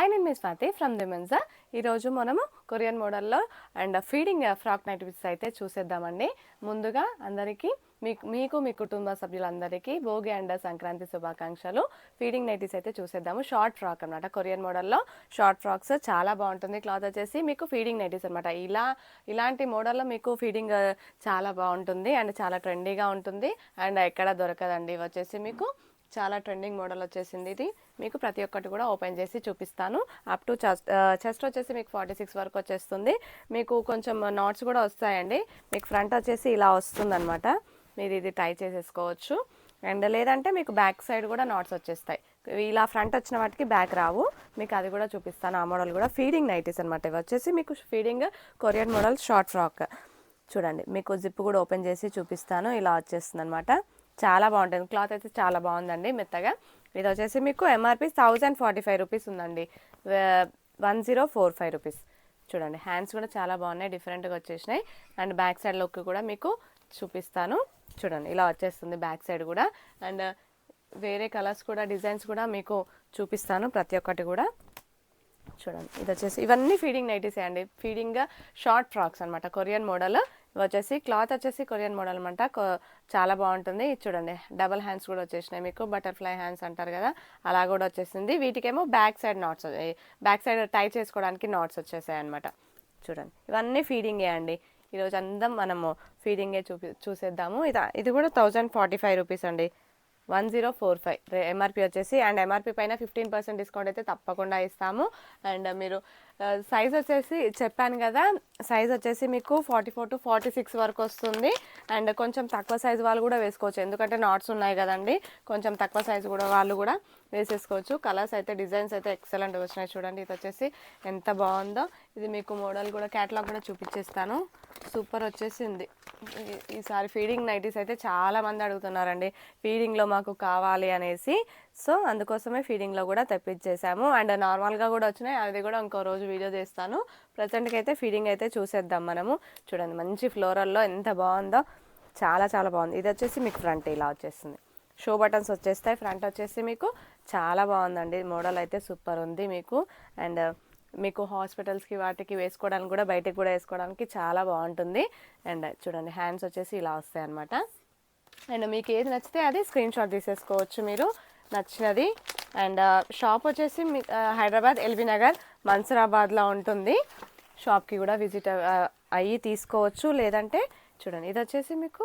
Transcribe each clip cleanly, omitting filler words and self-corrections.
Hi, నేను మీ Swathi from దిమెన్సా. ఈరోజు మనము కొరియన్ మోడల్లో అండ్ ఫీడింగ్ ఫ్రాక్ నైటీస్ అయితే చూసేద్దామండి. ముందుగా అందరికీ మీకు మీ కుటుంబ సభ్యులందరికీ భోగి అండ్ సంక్రాంతి శుభాకాంక్షలు. ఫీడింగ్ నైటీస్ అయితే చూసేద్దాము. షార్ట్ ఫ్రాక్ అనమాట, కొరియన్ మోడల్లో షార్ట్ ఫ్రాక్స్ చాలా బాగుంటుంది. క్లాత్ వచ్చేసి మీకు ఫీడింగ్ నైటీస్ అనమాట. ఇలాంటి మోడల్లో మీకు ఫీడింగ్ చాలా బాగుంటుంది అండ్ చాలా ట్రెండీగా ఉంటుంది అండ్ ఎక్కడ దొరకదండి. ఇవి వచ్చేసి మీకు చాలా ట్రెండింగ్ మోడల్ వచ్చేసింది. ఇది మీకు ప్రతి ఒక్కటి కూడా ఓపెన్ చేసి చూపిస్తాను. అప్ టు చెస్ట్ వచ్చేసి మీకు 46 వరకు వచ్చేస్తుంది. మీకు కొంచెం నాట్స్ కూడా వస్తాయండి. మీకు ఫ్రంట్ వచ్చేసి ఇలా వస్తుంది అనమాట. మీరు ఇది టై చేసేసుకోవచ్చు అండ్ లేదంటే మీకు బ్యాక్ సైడ్ కూడా నాట్స్ వచ్చేస్తాయి. ఇలా ఫ్రంట్ వచ్చిన వాటికి బ్యాక్ రావు. మీకు అది కూడా చూపిస్తాను. ఆ మోడల్ కూడా ఫీడింగ్ నైటీస్ అనమాట. ఇవి వచ్చేసి మీకు feeding Korean model short frock. చూడండి, మీకు జిప్ కూడా ఓపెన్ చేసి చూపిస్తాను. ఇలా వచ్చేస్తుంది అనమాట. చాలా బాగుంటుంది. క్లాత్ అయితే చాలా బాగుందండి, మెత్తగా. ఇది వచ్చేసి మీకు ఎంఆర్పి 1045 రూపీస్ ఉందండి, 1045 రూపీస్. చూడండి, హ్యాండ్స్ కూడా చాలా బాగున్నాయి, డిఫరెంట్గా వచ్చేసినాయి. అండ్ బ్యాక్ సైడ్ లుక్ కూడా మీకు చూపిస్తాను. చూడండి, ఇలా వచ్చేస్తుంది బ్యాక్ సైడ్ కూడా. అండ్ వేరే కలర్స్ కూడా, డిజైన్స్ కూడా మీకు చూపిస్తాను ప్రతి ఒక్కటి కూడా. చూడండి, ఇది వచ్చేసి ఇవన్నీ ఫీడింగ్ నైటీసే అండి. ఫీడింగ్ షార్ట్ ఫ్రాక్స్ అనమాట, కొరియన్ మోడల్. ఇవి వచ్చేసి క్లాత్ వచ్చేసి కొరియన్ మోడల్ అనమాట. చాలా బాగుంటుంది. చూడండి, డబల్ హ్యాండ్స్ కూడా వచ్చేసినాయి మీకు. బటర్ఫ్లై హ్యాండ్స్ అంటారు కదా, అలా కూడా వచ్చేసింది. వీటికేమో back side knots, back side tie చేసుకోవడానికి నాట్స్ వచ్చేసాయి అనమాట. చూడండి, ఇవన్నీ ఫీడింగే అండి. ఈరోజు అందరం మనము ఫీడింగే చూసేద్దాము. ఇది కూడా 1045 రూపీస్ అండి, 1045 ఎంఆర్పి వచ్చేసి. అండ్ ఎంఆర్పి పైన 15% డిస్కౌంట్ అయితే తప్పకుండా ఇస్తాము. అండ్ మీరు సైజ్ వచ్చేసి చెప్పాను కదా, సైజ్ వచ్చేసి మీకు 44 to 46 వరకు వస్తుంది. అండ్ కొంచెం తక్కువ సైజు వాళ్ళు కూడా వేసుకోవచ్చు, ఎందుకంటే నాట్స్ ఉన్నాయి కదండి. కొంచెం తక్కువ సైజు కూడా వాళ్ళు కూడా వేసేసుకోవచ్చు. కలర్స్ అయితే, డిజైన్స్ అయితే ఎక్సలెంట్ వచ్చినాయి. చూడండి, ఇది వచ్చేసి ఎంత బాగుందో. ఇది మీకు మోడల్ కూడా క్యాటలాగ్ కూడా చూపించేస్తాను. సూపర్ వచ్చేసింది. ఈసారి ఫీడింగ్ నైటీస్ అయితే చాలా మంది అడుగుతున్నారండి, ఫీడింగ్లో మాకు కావాలి అనేసి. సో అందుకోసమే ఫీడింగ్లో కూడా తెప్పించేసాము. అండ్ నార్మల్గా కూడా వచ్చినాయి, అది కూడా ఇంకో రోజు వీడియో చేస్తాను. ప్రజెంట్కి అయితే ఫీడింగ్ అయితే చూసేద్దాం మనము. చూడండి, మంచి ఫ్లోరల్లో ఎంత బాగుందో, చాలా చాలా బాగుంది. ఇది వచ్చేసి మీకు ఫ్రంట్ ఇలా వచ్చేస్తుంది, షో బటన్స్ వచ్చేస్తాయి. ఫ్రంట్ వచ్చేసి మీకు చాలా బాగుందండి. మోడల్ అయితే సూపర్ ఉంది మీకు. అండ్ మీకు హాస్పిటల్స్కి వాటికి వేసుకోవడానికి కూడా, బయటకు కూడా వేసుకోవడానికి చాలా బాగుంటుంది. అండ్ చూడండి, హ్యాండ్స్ వచ్చేసి ఇలా వస్తాయి అనమాట. అండ్ మీకు ఏది నచ్చితే అది స్క్రీన్ షాట్ తీసేసుకోవచ్చు మీరు, నచ్చినది. అండ్ షాప్ వచ్చేసి హైదరాబాద్ ఎల్బీ నగర్ మన్సూరాబాద్లో ఉంటుంది. షాప్కి కూడా విజిట్ అయ్యి తీసుకోవచ్చు. లేదంటే చూడండి, ఇది వచ్చేసి మీకు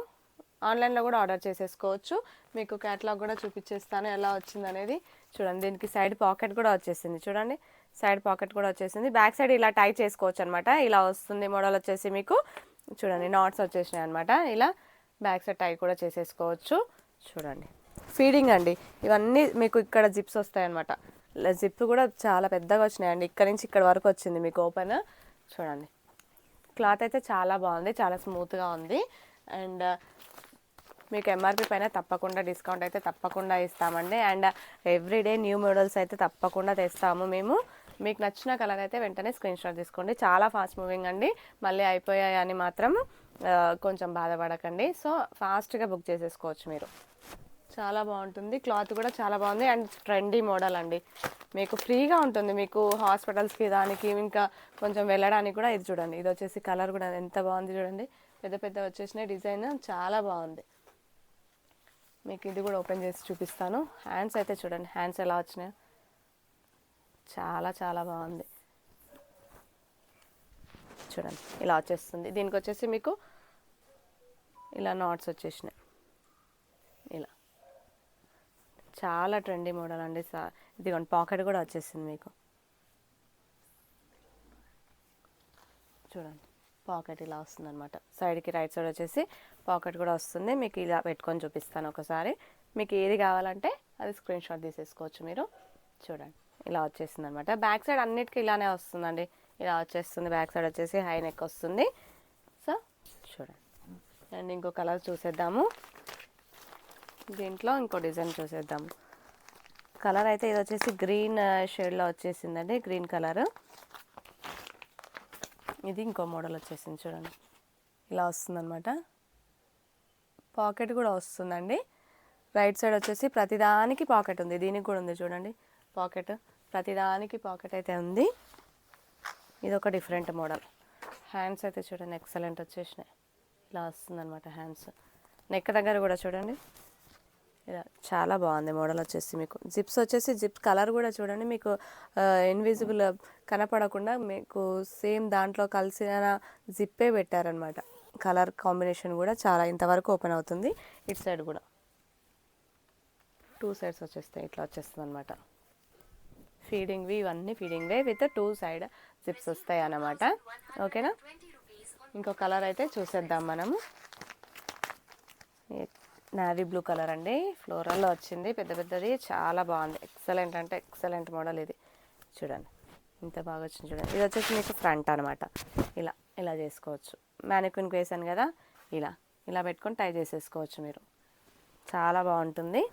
ఆన్లైన్లో కూడా ఆర్డర్ చేసేసుకోవచ్చు. మీకు క్యాటలాగ్ కూడా చూపించేస్తాను ఎలా వచ్చింది అనేది. చూడండి, దీనికి సైడ్ పాకెట్ కూడా వచ్చేసింది. చూడండి, సైడ్ పాకెట్ కూడా వచ్చేసింది. బ్యాక్ సైడ్ ఇలా టై చేసుకోవచ్చు అనమాట. ఇలా వస్తుంది మోడల్ వచ్చేసి మీకు. చూడండి, నాట్స్ వచ్చేసినాయి అనమాట. ఇలా బ్యాక్ సైడ్ టై కూడా చేసేసుకోవచ్చు. చూడండి, ఫీడింగ్ అండి. ఇవన్నీ మీకు ఇక్కడ జిప్స్ వస్తాయి అనమాట. జిప్ కూడా చాలా పెద్దగా వచ్చినాయండి, ఇక్కడ నుంచి ఇక్కడ వరకు వచ్చింది మీకు ఓపెన్. చూడండి, క్లాత్ అయితే చాలా బాగుంది, చాలా స్మూత్గా ఉంది. అండ్ మీకు ఎంఆర్పి పైన తప్పకుండా డిస్కౌంట్ అయితే తప్పకుండా ఇస్తామండి. అండ్ ఎవ్రీడే న్యూ మోడల్స్ అయితే తప్పకుండా తెస్తాము మేము. మీకు నచ్చిన కలర్ అయితే వెంటనే స్క్రీన్ షాట్ తీసుకోండి. చాలా ఫాస్ట్ మూవింగ్ అండి, మళ్ళీ అయిపోయాయి అని మాత్రం కొంచెం బాధపడకండి. సో ఫాస్ట్గా బుక్ చేసేసుకోవచ్చు మీరు. చాలా బాగుంటుంది, క్లాత్ కూడా చాలా బాగుంది. అండ్ ట్రెండీ మోడల్ అండి, మీకు ఫ్రీగా ఉంటుంది. మీకు హాస్పిటల్స్కి దానికి ఇంకా కొంచెం వెళ్ళడానికి కూడా. ఇది చూడండి, ఇది వచ్చేసి కలర్ కూడా ఎంత బాగుంది. చూడండి, పెద్ద పెద్ద వచ్చేసినాయి. డిజైన్ చాలా బాగుంది. మీకు ఇది కూడా ఓపెన్ చేసి చూపిస్తాను. హ్యాండ్స్ అయితే చూడండి, హ్యాండ్స్ ఎలా వచ్చినాయి, చాలా చాలా బాగుంది. చూడండి, ఇలా వచ్చేస్తుంది. దీనికి వచ్చేసి మీకు ఇలా నాట్స్ వచ్చేసినాయి. ఇలా చాలా ట్రెండీ మోడల్ అండి. ఇదిగోండి, పాకెట్ కూడా వచ్చేసింది మీకు. చూడండి, పాకెట్ ఇలా వస్తుంది అనమాట. సైడ్కి రైట్ సైడ్ వచ్చేసి పాకెట్ కూడా వస్తుంది. మీకు ఇలా పెట్టుకొని చూపిస్తాను ఒకసారి. మీకు ఏది కావాలంటే అది స్క్రీన్ షాట్ తీసేసుకోవచ్చు మీరు. చూడండి, ఇలా వచ్చేస్తుంది అనమాట. బ్యాక్ సైడ్ అన్నిటికీ ఇలానే వస్తుందండి, ఇలా వచ్చేస్తుంది. బ్యాక్ సైడ్ వచ్చేసి హై నెక్ వస్తుంది. సో చూడండి, అండ్ ఇంకో కలర్ చూసేద్దాము. దీంట్లో ఇంకో డిజైన్ చూసేద్దాము. కలర్ అయితే ఇది వచ్చేసి గ్రీన్ షేడ్లో వచ్చేసిందండి, గ్రీన్ కలర్. ఇది ఇంకో మోడల్ వచ్చేసింది. చూడండి, ఇలా వస్తుందన్నమాట. పాకెట్ కూడా వస్తుందండి. రైట్ సైడ్ వచ్చేసి ప్రతిదానికి పాకెట్ ఉంది. దీనికి కూడా ఉంది చూడండి పాకెట్. ప్రతిదానికి పాకెట్ అయితే ఉంది. ఇది ఒక డిఫరెంట్ మోడల్. హ్యాండ్స్ అయితే చూడండి ఎక్సలెంట్ వచ్చేసినాయి. ఇలా వస్తుందన్నమాట హ్యాండ్స్. నెక్ దగ్గర కూడా చూడండి ఇలా చాలా బాగుంది మోడల్ వచ్చేసి. మీకు జిప్స్ వచ్చేసి జిప్ కలర్ కూడా చూడండి మీకు ఇన్విజిబుల్ కనపడకుండా మీకు సేమ్ దాంట్లో కలిసిన జిప్పే పెట్టారనమాట. కలర్ కాంబినేషన్ కూడా చాలా ఇంతవరకు ఓపెన్ అవుతుంది. ఇటు సైడ్ కూడా 2 సైడ్స్ వచ్చేస్తాయి. ఇట్లా వచ్చేస్తుంది అనమాట. ఫీడింగ్వి ఇవన్నీ ఫీడింగ్వే విత్ 2 సైడ్ జిప్స్ వస్తాయి అన్నమాట. ఓకేనా. ఇంకో కలర్ అయితే చూసేద్దాం మనము. నావీ బ్లూ కలర్ అండి. ఫ్లోరల్లో వచ్చింది పెద్ద పెద్దది. చాలా బాగుంది. ఎక్సలెంట్ అంటే ఎక్సలెంట్ మోడల్ ఇది. చూడండి ఇంత బాగా వచ్చింది చూడండి. ఇది వచ్చేసి మీకు ఫ్రంట్ అనమాట. ఇలా ఇలా చేసుకోవచ్చు. మ్యానిక్విన్కి వేసాను కదా, ఇలా ఇలా పెట్టుకొని టై చేసేసుకోవచ్చు మీరు. చాలా బాగుంటుంది.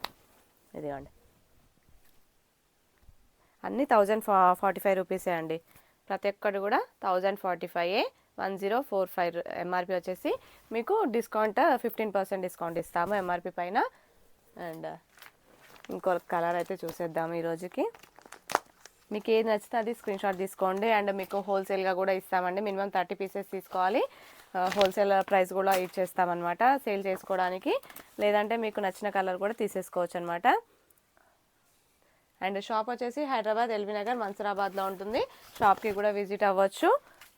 ఇదిగోండి అన్నీ 1045 రూపీసే అండి. ప్రతి ఒక్కటి కూడా 1045. 1045 ఎంఆర్పి వచ్చేసి మీకు డిస్కౌంట్ 15% డిస్కౌంట్ ఇస్తాము ఎంఆర్పి పైన. అండ్ ఇంకో కలర్ అయితే చూసేద్దాము ఈరోజుకి. మీకు ఏది నచ్చితే అది స్క్రీన్ షాట్ తీసుకోండి. అండ్ మీకు హోల్సేల్గా కూడా ఇస్తామండి. మినిమం 30 పీసెస్ తీసుకోవాలి. హోల్సేల్ ప్రైస్ కూడా ఇచ్చేస్తామన్నమాట సేల్ చేసుకోవడానికి. లేదంటే మీకు నచ్చిన కలర్ కూడా తీసేసుకోవచ్చు అనమాట. అండ్ షాప్ వచ్చేసి హైదరాబాద్ ఎల్బీ నగర్ మన్సూరాబాద్లో ఉంటుంది. షాప్కి కూడా విజిట్ అవ్వచ్చు.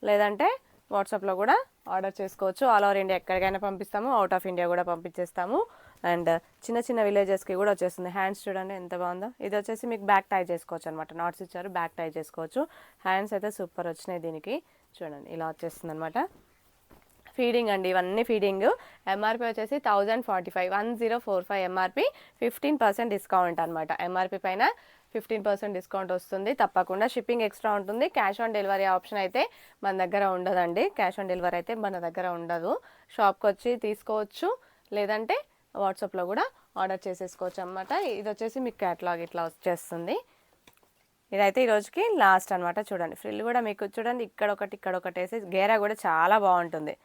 లేదంటే వాట్సాప్లో కూడా ఆర్డర్ చేసుకోవచ్చు. ఆల్ ఓవర్ ఇండియా ఎక్కడికైనా పంపిస్తాము. అవుట్ ఆఫ్ ఇండియా కూడా పంపించేస్తాము. అండ్ చిన్న చిన్న విలేజెస్కి కూడా వచ్చేస్తుంది. హ్యాండ్స్ చూడండి ఎంత బాగుందో. ఇది వచ్చేసి మీకు బ్యాక్ టై చేసుకోవచ్చు అనమాట. నాట్స్ ఇచ్చారు, బ్యాక్ టై చేసుకోవచ్చు. హ్యాండ్స్ అయితే సూపర్ వచ్చినాయి దీనికి. చూడండి ఇలా వచ్చేస్తుంది అనమాట. ఫీడింగ్ అండి ఇవన్నీ ఫీడింగ్. ఎంఆర్పి వచ్చేసి 1045. 1045 ఎంఆర్పి. 15% డిస్కౌంట్ అనమాట. ఎంఆర్పి పైన 15% డిస్కౌంట్ వస్తుంది. తప్పకుండా షిప్పింగ్ ఎక్స్ట్రా ఉంటుంది. క్యాష్ ఆన్ డెలివరీ ఆప్షన్ అయితే మన దగ్గర ఉండదండి. క్యాష్ ఆన్ డెలివరీ అయితే మన దగ్గర ఉండదు. షాప్కి వచ్చి తీసుకోవచ్చు. లేదంటే వాట్సాప్లో కూడా ఆర్డర్ చేసేసుకోవచ్చు అన్నమాట. ఇది వచ్చేసి మీకు క్యాటలాగ్ ఇట్లా వచ్చేస్తుంది. ఇదైతే ఈరోజుకి లాస్ట్ అనమాట. చూడండి ఫ్రిల్ కూడా మీకు చూడండి ఇక్కడ ఒకటి వేసి గేరా కూడా చాలా బాగుంటుంది.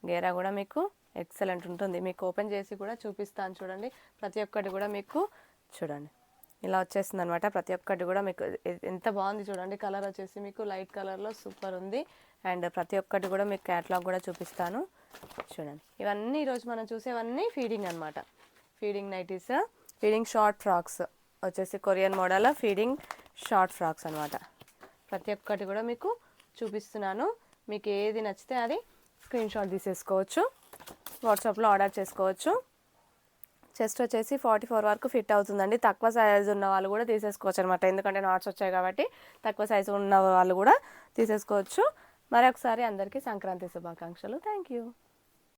గేరా కూడా మీకు ఎక్సలెంట్ ఉంటుంది. మీకు ఓపెన్ చేసి కూడా చూపిస్తాను చూడండి. ప్రతి ఒక్కటి కూడా మీకు చూడండి ఇలా వచ్చేస్తుంది అనమాట. ప్రతి ఒక్కటి కూడా మీకు ఎంత బాగుంది చూడండి. కలర్ వచ్చేసి మీకు లైట్ కలర్లో సూపర్ ఉంది. అండ్ ప్రతి ఒక్కటి కూడా మీకు క్యాటలాగ్ కూడా చూపిస్తాను చూడండి. ఇవన్నీ ఈరోజు మనం చూసేవన్నీ ఫీడింగ్ అనమాట. Feeding nighties, feeding short frocks వచ్చేసి Korean model feeding short frocks అనమాట. ప్రతి ఒక్కటి కూడా మీకు చూపిస్తున్నాను. మీకు ఏది నచ్చితే అది స్క్రీన్ షాట్ తీసేసుకోవచ్చు. వాట్సాప్లో ఆర్డర్ చేసుకోవచ్చు. చెస్ట్ వచ్చేసి 44 వరకు ఫిట్ అవుతుందండి. తక్కువ సైజు ఉన్న వాళ్ళు కూడా తీసేసుకోవచ్చు అనమాట. ఎందుకంటే నాట్స్ వచ్చాయి కాబట్టి తక్కువ సైజు ఉన్న వాళ్ళు కూడా తీసేసుకోవచ్చు. మరొకసారి అందరికీ సంక్రాంతి శుభాకాంక్షలు. Thank you.